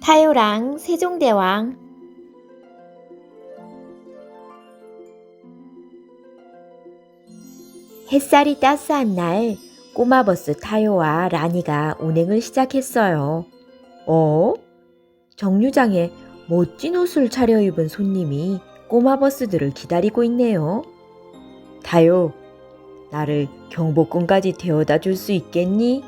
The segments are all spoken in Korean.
타요랑 세종대왕. 햇살이 따스한 날, 꼬마버스 타요와 라니가 운행을 시작했어요. 어? 정류장에 멋진 옷을 차려입은 손님이 꼬마버스들을 기다리고 있네요. 타요, 나를 경복궁까지 데워다 줄 수 있겠니?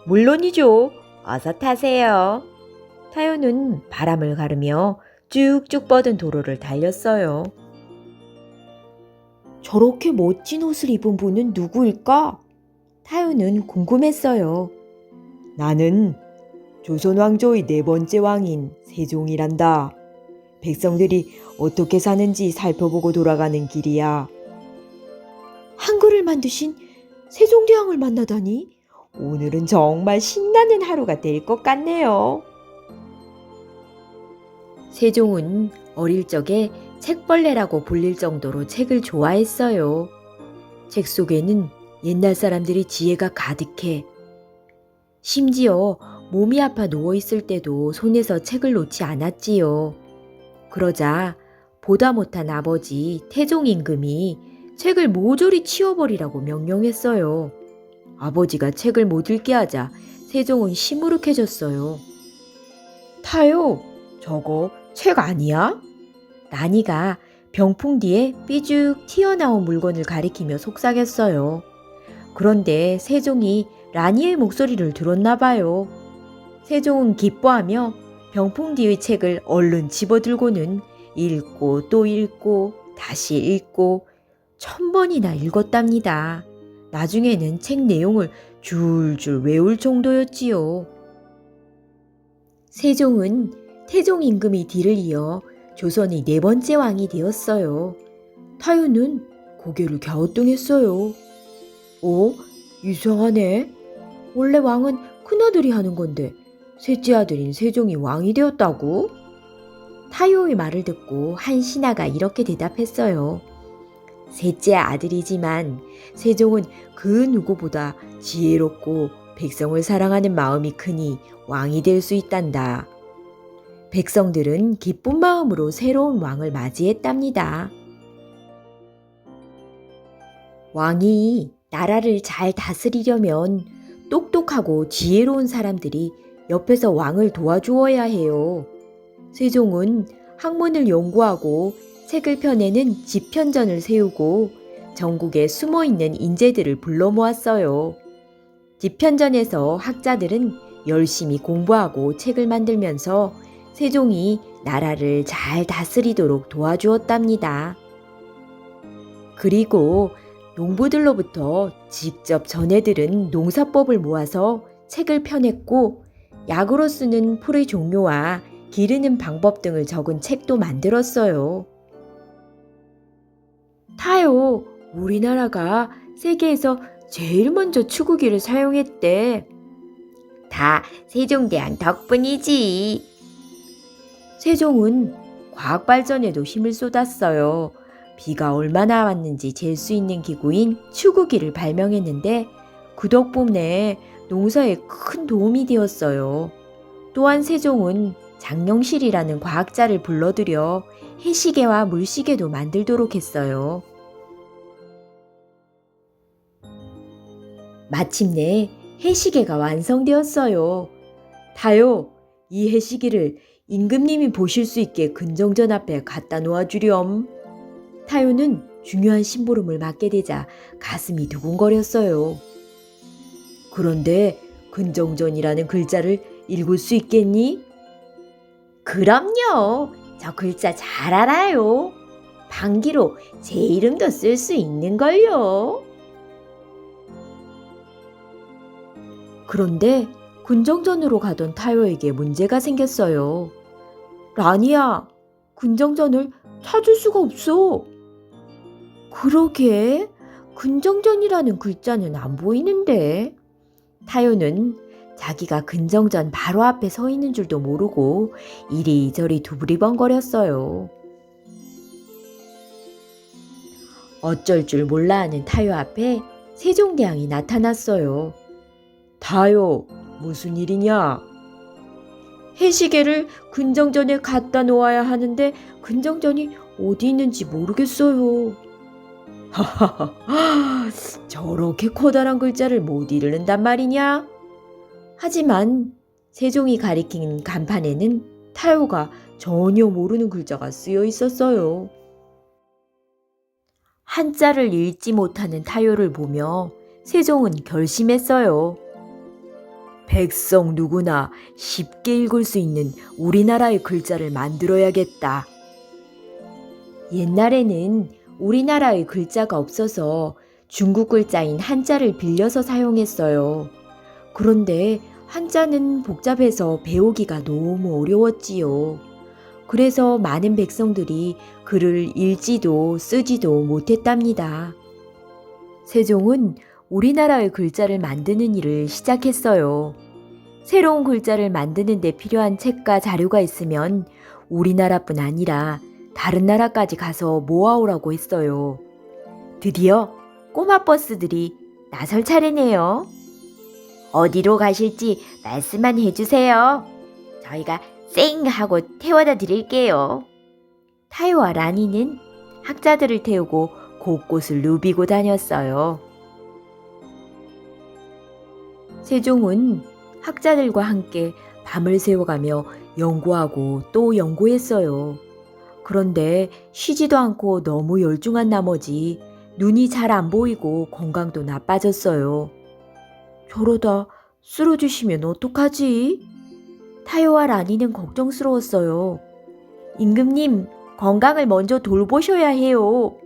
물론이죠. 어서 타세요. 타요는 바람을 가르며 쭉쭉 뻗은 도로를 달렸어요. 저렇게 멋진 옷을 입은 분은 누구일까? 타요는 궁금했어요. 나는 조선 왕조의 네 번째 왕인 세종이란다. 백성들이 어떻게 사는지 살펴보고 돌아가는 길이야. 한글을 만드신 세종대왕을 만나다니 오늘은 정말 신나는 하루가 될 것 같네요. 세종은 어릴 적에 책벌레라고 불릴 정도로 책을 좋아했어요. 책 속에는 옛날 사람들의 지혜가 가득해. 심지어 몸이 아파 누워있을 때도 손에서 책을 놓지 않았지요. 그러자 보다 못한 아버지 태종 임금이 책을 모조리 치워버리라고 명령했어요. 아버지가 책을 못 읽게 하자 세종은 시무룩해졌어요. 타요, 저거 책 아니야? 라니가 병풍 뒤에 삐죽 튀어나온 물건을 가리키며 속삭였어요. 그런데 세종이 라니의 목소리를 들었나 봐요. 세종은 기뻐하며 병풍 뒤의 책을 얼른 집어들고는 읽고 또 읽고 다시 읽고 1000번이나 읽었답니다. 나중에는 책 내용을 줄줄 외울 정도였지요. 세종은 태종 임금의 뒤를 이어 조선의 네 번째 왕이 되었어요. 타요는 고개를 갸우뚱했어요. 이상하네. 원래 왕은 큰아들이 하는 건데 셋째 아들인 세종이 왕이 되었다고? 타요의 말을 듣고 한 신하가 이렇게 대답했어요. 셋째 아들이지만 세종은 그 누구보다 지혜롭고 백성을 사랑하는 마음이 크니 왕이 될 수 있단다. 백성들은 기쁜 마음으로 새로운 왕을 맞이했답니다. 왕이 나라를 잘 다스리려면 똑똑하고 지혜로운 사람들이 옆에서 왕을 도와주어야 해요. 세종은 학문을 연구하고 책을 펴내는 집현전을 세우고 전국에 숨어있는 인재들을 불러 모았어요. 집현전에서 학자들은 열심히 공부하고 책을 만들면서 세종이 나라를 잘 다스리도록 도와주었답니다. 그리고 농부들로부터 직접 전해들은 농사법을 모아서 책을 펴냈고 약으로 쓰는 풀의 종류와 기르는 방법 등을 적은 책도 만들었어요. 타요, 우리나라가 세계에서 제일 먼저 추구기를 사용했대. 다 세종대왕 덕분이지. 세종은 과학 발전에도 힘을 쏟았어요. 비가 얼마나 왔는지 잴 수 있는 기구인 추구기를 발명했는데 그 덕분에 농사에 큰 도움이 되었어요. 또한 세종은 장영실이라는 과학자를 불러들여 해시계와 물시계도 만들도록 했어요. 마침내 해시계가 완성되었어요. 타요, 이 해시계를 임금님이 보실 수 있게 근정전 앞에 갖다 놓아주렴. 타요는 중요한 심부름을 맡게 되자 가슴이 두근거렸어요. 그런데 근정전이라는 글자를 읽을 수 있겠니? 그럼요. 저 글자 잘 알아요. 방귀로 제 이름도 쓸 수 있는걸요. 그런데 근정전으로 가던 타요에게 문제가 생겼어요. 라니야, 근정전을 찾을 수가 없어. 그러게, 근정전이라는 글자는 안 보이는데. 타요는 자기가 근정전 바로 앞에 서 있는 줄도 모르고 이리저리 두리번거렸어요. 어쩔 줄 몰라 하는 타요 앞에 세종대왕이 나타났어요. 타요, 무슨 일이냐? 해시계를 근정전에 갖다 놓아야 하는데 근정전이 어디 있는지 모르겠어요. 하하하, 저렇게 커다란 글자를 못 읽는단 말이냐? 하지만 세종이 가리킨 간판에는 타요가 전혀 모르는 글자가 쓰여 있었어요. 한자를 읽지 못하는 타요를 보며 세종은 결심했어요. 백성 누구나 쉽게 읽을 수 있는 우리나라의 글자를 만들어야겠다. 옛날에는 우리나라의 글자가 없어서 중국 글자인 한자를 빌려서 사용했어요. 그런데 한자는 복잡해서 배우기가 너무 어려웠지요. 그래서 많은 백성들이 글을 읽지도 쓰지도 못했답니다. 세종은 우리나라의 글자를 만드는 일을 시작했어요. 새로운 글자를 만드는 데 필요한 책과 자료가 있으면 우리나라뿐 아니라 다른 나라까지 가서 모아오라고 했어요. 드디어 꼬마 버스들이 나설 차례네요. 어디로 가실지 말씀만 해주세요. 저희가 쌩 하고 태워다 드릴게요. 타요와 라니는 학자들을 태우고 곳곳을 누비고 다녔어요. 세종은 학자들과 함께 밤을 새워가며 연구하고 또 연구했어요. 그런데 쉬지도 않고 너무 열중한 나머지 눈이 잘 안 보이고 건강도 나빠졌어요. 저러다 쓰러지시면 어떡하지? 타요와 라니는 걱정스러웠어요. 임금님, 건강을 먼저 돌보셔야 해요.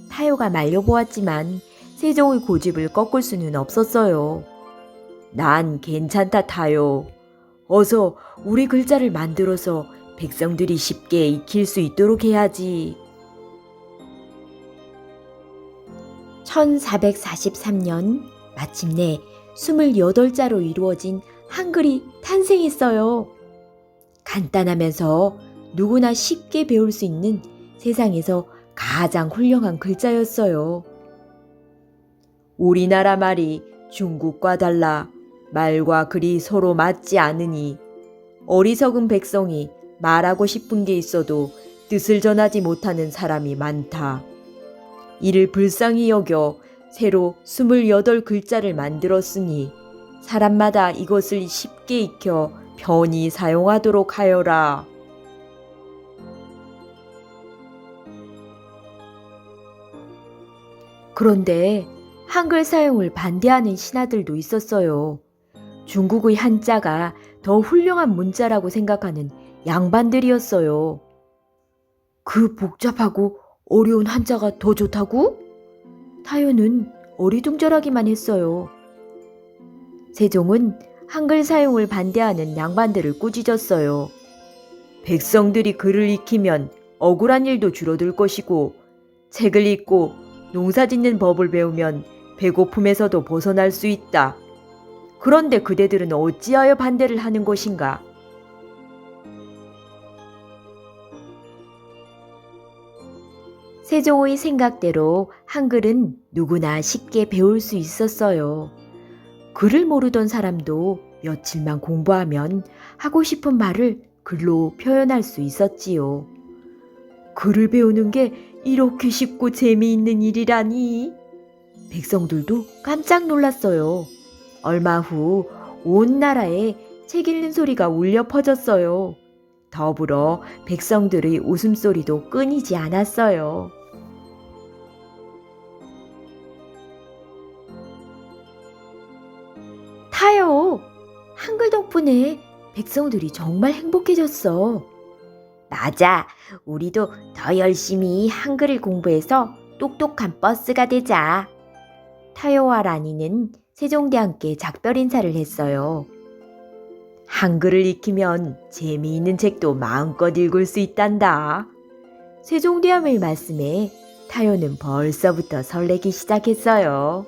타요가 말려보았지만 세종의 고집을 꺾을 수는 없었어요. 난 괜찮다, 타요. 어서 우리 글자를 만들어서 백성들이 쉽게 익힐 수 있도록 해야지. 1443년 마침내 28자로 이루어진 한글이 탄생했어요. 간단하면서 누구나 쉽게 배울 수 있는 세상에서 가장 훌륭한 글자였어요. 우리나라 말이 중국과 달라 말과 글이 서로 맞지 않으니 어리석은 백성이 말하고 싶은 게 있어도 뜻을 전하지 못하는 사람이 많다. 이를 불쌍히 여겨 새로 28글자를 만들었으니 사람마다 이것을 쉽게 익혀 편히 사용하도록 하여라. 그런데 한글 사용을 반대하는 신하들도 있었어요. 중국의 한자가 더 훌륭한 문자라고 생각하는 양반들이었어요. 그 복잡하고 어려운 한자가 더 좋다고? 타요는 어리둥절하기만 했어요. 세종은 한글 사용을 반대하는 양반들을 꾸짖었어요. 백성들이 글을 익히면 억울한 일도 줄어들 것이고 책을 읽고 농사짓는 법을 배우면 배고픔에서도 벗어날 수 있다. 그런데 그대들은 어찌하여 반대를 하는 것인가? 세종의 생각대로 한글은 누구나 쉽게 배울 수 있었어요. 글을 모르던 사람도 며칠만 공부하면 하고 싶은 말을 글로 표현할 수 있었지요. 글을 배우는 게 이렇게 쉽고 재미있는 일이라니. 백성들도 깜짝 놀랐어요. 얼마 후 온 나라에 책 읽는 소리가 울려 퍼졌어요. 더불어 백성들의 웃음소리도 끊이지 않았어요. 타요! 한글 덕분에 백성들이 정말 행복해졌어. 맞아. 우리도 더 열심히 한글을 공부해서 똑똑한 버스가 되자. 타요와 라니는 세종대왕께 작별 인사를 했어요. 한글을 익히면 재미있는 책도 마음껏 읽을 수 있단다. 세종대왕의 말씀에 타요는 벌써부터 설레기 시작했어요.